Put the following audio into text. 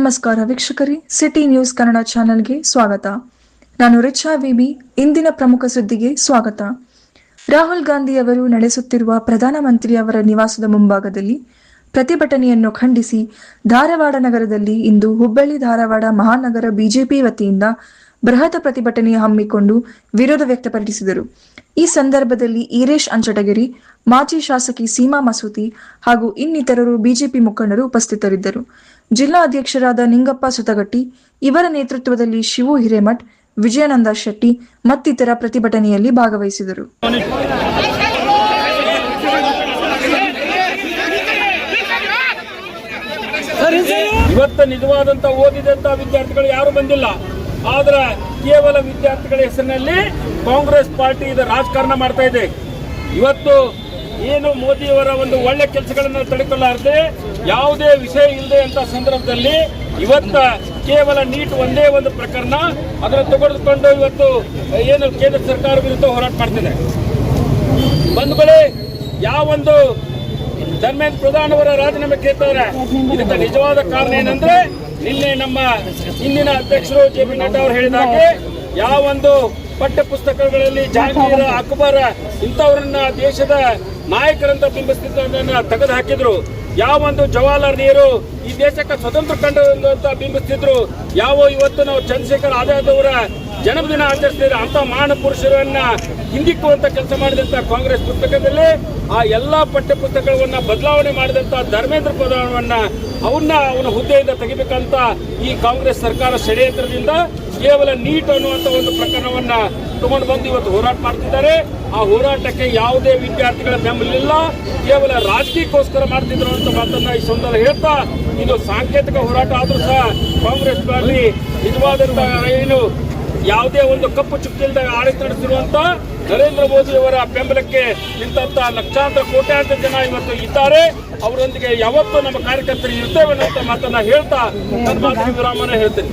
ನಮಸ್ಕಾರ ವೀಕ್ಷಕರೇ, city news Kannada ಚಾನೆಲ್ಗೆ ಸ್ವಾಗತ. ನಾನು ರಿಚಾ ವಿಬಿ. ಇಂದಿನ ಪ್ರಮುಖ ಸುದ್ದಿಗೆ ಸ್ವಾಗತ. ರಾಹುಲ್ ಗಾಂಧಿ ಅವರು ನಡೆಸುತ್ತಿರುವ ಪ್ರಧಾನಮಂತ್ರಿ ಅವರ ನಿವಾಸದ ಮುಂಭಾಗದಲ್ಲಿ ಪ್ರತಿಭಟನೆಯನ್ನು ಖಂಡಿಸಿ ಧಾರವಾಡ ನಗರದಲ್ಲಿ ಇಂದು ಹುಬ್ಬಳ್ಳಿ ಧಾರವಾಡ ಮಹಾನಗರ ಬಿಜೆಪಿ ವತಿಯಿಂದ ಬೃಹತ್ ಪ್ರತಿಭಟನೆ ಹಮ್ಮಿಕೊಂಡು ವಿರೋಧ ವ್ಯಕ್ತಪಡಿಸಿದರು. ಈ ಸಂದರ್ಭದಲ್ಲಿ ಈರೇಶ್ ಅಂಚಟಗಿರಿ, ಮಾಜಿ ಶಾಸಕಿ ಸೀಮಾ ಮಸೂತಿ ಹಾಗೂ ಇನ್ನಿತರರು ಬಿಜೆಪಿ ಮುಖಂಡರು ಉಪಸ್ಥಿತರಿದ್ದರು. ಜಿಲ್ಲಾ ಅಧ್ಯಕ್ಷರಾದ ನಿಂಗಪ್ಪ ಸುತಗಟ್ಟಿ ಇವರ ನೇತೃತ್ವದಲ್ಲಿ ಶಿವು ಹಿರೇಮಠ್, ವಿಜಯಾನಂದ ಶೆಟ್ಟಿ ಮತ್ತಿತರ ಪ್ರತಿಭಟನೆಯಲ್ಲಿ ಭಾಗವಹಿಸಿದರು. ಇವತ್ತು ನಿಜವಾದಂತ ಓದಿದಂತ ವಿದ್ಯಾರ್ಥಿಗಳು ಯಾರು ಬಂದಿಲ್ಲ. ಆದ್ರೆ ಕೇವಲ ವಿದ್ಯಾರ್ಥಿಗಳ ಹೆಸರಿನಲ್ಲಿ ಕಾಂಗ್ರೆಸ್ ಪಾರ್ಟಿ ಇದು ರಾಜಕಾರಣ ಮಾಡ್ತಾ ಇದೆ. ಇವತ್ತು ಏನು ಮೋದಿಯವರ ಒಂದು ಒಳ್ಳೆ ಕೆಲಸಗಳನ್ನು ತಡೆಕೊಳ್ಳಾರದೆ ಯಾವುದೇ ವಿಷಯ ಇಲ್ಲದೆ ಅಂತ ಸಂದರ್ಭದಲ್ಲಿ ಇವತ್ತ ಕೇವಲ ನೀಟ್ ಒಂದೇ ಒಂದು ಪ್ರಕರಣ ಅದನ್ನು ತೆಗೆದುಕೊಂಡು ಇವತ್ತು ಏನು ಕೇಂದ್ರ ಸರ್ಕಾರ ವಿರುದ್ಧ ಹೋರಾಟ ಮಾಡ್ತಿದೆ. ಬಂಧುಗಳೇ, ಯಾವೊಂದು ಧರ್ಮೇಂದ್ರ ಪ್ರಧಾನ್ ಅವರ ರಾಜೀನಾಮೆ ಕೇಳ್ತಾರೆ. ಇದಕ್ಕೆ ನಿಜವಾದ ಕಾರಣ ಏನಂದ್ರೆ ನಿನ್ನೆ ನಮ್ಮ ಹಿಂದಿನ ಅಧ್ಯಕ್ಷರು JP ನಡ್ಡಾ ಅವರು ಹೇಳಿದಾಗೆ ಯಾವೊಂದು ಪಠ್ಯ ಪುಸ್ತಕಗಳಲ್ಲಿ ಜಹಾಂಗೀರ್, ಅಕ್ಬರ್ ಇಂಥವರನ್ನ ದೇಶದ ನಾಯಕರಂತ ಬಿಂಬಿಸ್ತಿದ್ದನ್ನ ತೆಗೆದು ಹಾಕಿದ್ರು. ಯಾವೊಂದು ಜವಾಹರ್ಲಾಲ್ ನೆಹರು ಈ ದೇಶಕ್ಕೆ ಸ್ವತಂತ್ರ ಕಂಡು ಅಂತ ಬಿಂಬಿಸ್ತಿದ್ರು. ಯಾವ ಇವತ್ತು ನಾವು ಚಂದ್ರಶೇಖರ್ ಆಜಾದ್ ಅವರ ಜನ್ಮದಿನ ಆಚರಿಸ್ತಿದ್ರೆ ಅಂತ ಮಹಾನ್ ಪುರುಷರನ್ನ ಹಿಂದಿಕ್ಕುವಂತ ಕೆಲಸ ಮಾಡಿದಂತ ಕಾಂಗ್ರೆಸ್ ಪುಸ್ತಕದಲ್ಲಿ ಆ ಎಲ್ಲಾ ಪಠ್ಯ ಪುಸ್ತಕಗಳನ್ನ ಬದಲಾವಣೆ ಮಾಡಿದಂತ ಧರ್ಮೇಂದ್ರ ಪ್ರಧಾನವನ್ನ ಅವನ ಹುದ್ದೆಯಿಂದ ತೆಗಿಬೇಕಂತ ಈ ಕಾಂಗ್ರೆಸ್ ಸರ್ಕಾರ ಷಡ್ಯಂತ್ರದಿಂದ ಕೇವಲ ನೀಟ್ ಅನ್ನುವಂತ ಒಂದು ಪ್ರಕರಣವನ್ನ ತಗೊಂಡು ಬಂದು ಇವತ್ತು ಹೋರಾಟ ಮಾಡ್ತಿದ್ದಾರೆ. ಆ ಹೋರಾಟಕ್ಕೆ ಯಾವುದೇ ವಿದ್ಯಾರ್ಥಿಗಳ ಬೆಂಬಲಿಲ್ಲ, ಕೇವಲ ರಾಜಕೀಯಕ್ಕೋಸ್ಕರ ಮಾಡ್ತಿದ್ರು ಅಂತ ಮಾತನ್ನ ಈ ಸಂದರ್ಭ ಹೇಳ್ತಾ, ಇದು ಸಾಂಕೇತಿಕ ಹೋರಾಟ ಆದ್ರೂ ಸಹ ಕಾಂಗ್ರೆಸ್ ಪಾರ್ಟಿ ನಿಜವಾದಂತ ಏನು ಯಾವುದೇ ಒಂದು ಕಪ್ಪು ಚುಕ್ಕಿಲ್ದ ಆಡಳಿತ ನಡೆಸಿರುವಂತ ನರೇಂದ್ರ ಮೋದಿ ಅವರ ಬೆಂಬಲಕ್ಕೆ ನಿಂತ ಲಕ್ಷಾಂತರ ಕೋಟ್ಯಾಂತರ ಜನ ಇವತ್ತು ಇದ್ದಾರೆ. ಅವರೊಂದಿಗೆ ಯಾವತ್ತೂ ನಮ್ಮ ಕಾರ್ಯಕರ್ತರು ಇರ್ತೇವೆ ಅನ್ನುವಂತ ಮಾತನ್ನ ಹೇಳ್ತಾ ನನ್ನ ಮಾತಿನ ವಿರಾಮನ ಹೇಳ್ತೇನೆ.